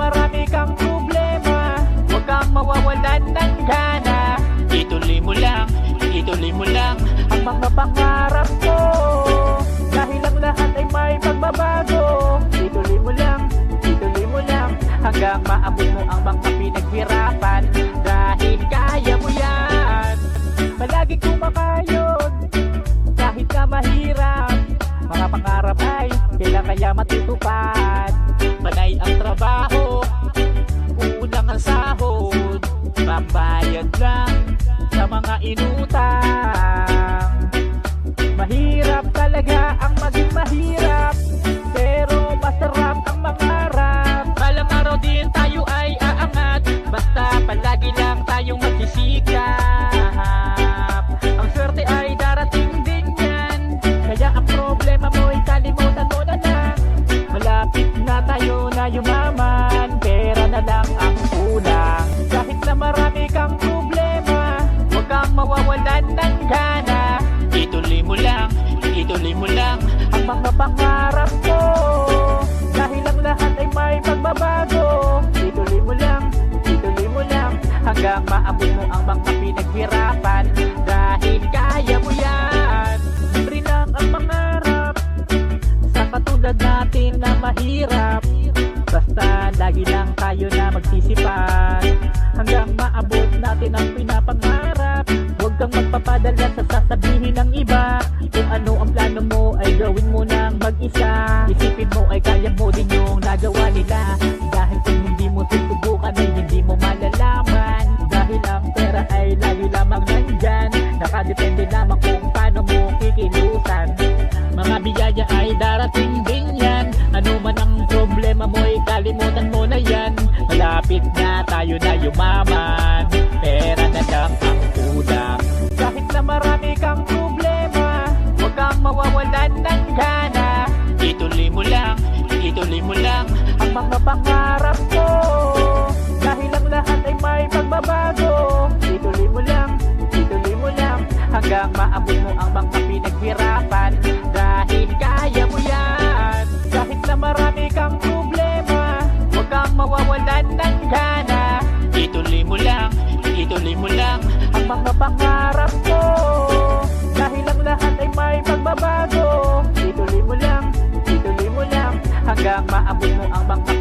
marami kang problema, huwag kang mawawalan ng gana. Ituloy mo lang ang mga pangarap mo, dahil ang lahat ay may pagbabago. Ituloy mo lang hanggang maabot mo ang mga pinaghirapan, dahil kaya mo yan. Palaging kumakayod kahit na mahirap, mga pangarap ay kailan kaya matutupad. Panay ang trabaho, kulang ang sahod, pambayad lang sa mga inutang. Mahirap talaga ang maging mahirap, pero masarap ang mangarap. Balang araw din tayo ay aangat, basta palagi lang tayong magsisikap. Ang swerte ay darating din yan, kaya ang problema mo ay kalimutan mo na lang. Malapit na tayo na yumaman, pera na lang ang kulang. Kahit na marami kang problema, huwag kang mawawalan ng gana. Ituloy mo lang ang mga pangarap mo, dahil ang lahat ay may pagbabago. Ituloy mo lang hanggang maabot mo ang mga pinaghirapan, dahil kaya mo yan. Libre lang ang mangarap sa katulad natin na mahirap, basta lagi lang tayo na magsisipag hanggang maabot natin ang pinapangarap. Huwag kang magpapadala sa sasabihin ng iba, kung ano ang plano mo ay gawin mo nang mag-isa. Isipin mo ay kaya mo din yung nagawa nila, dahil kung hindi mo susubukan ay hindi mo malalaman. Dahil ang pera ay lagi lamang nandyan, nakadepende lamang kung paano mo kikilusan. Mga biyaya ay darating din yan, ano man ang problema mo ay kalimutan mo na yan. Malapit na tayo na yumaman, pera na lang ang kulang. Kahit na marami kang problema, huwag kang mawawalan ng gana. Ituloy mo lang ang mga pangarap mo, dahil ang lahat ay may pagbabago. Ituloy mo lang hanggang maabot mo ang mga pinaghirapan, dahil kaya mo yan. Kahit na marami kang problema, huwag kang mawawalan ng gana. Ituloy mo lang ang mga pangarap mo, dahil ang lahat ay may pagbabago. Ituloy mo lang hanggang maabot mo ang mga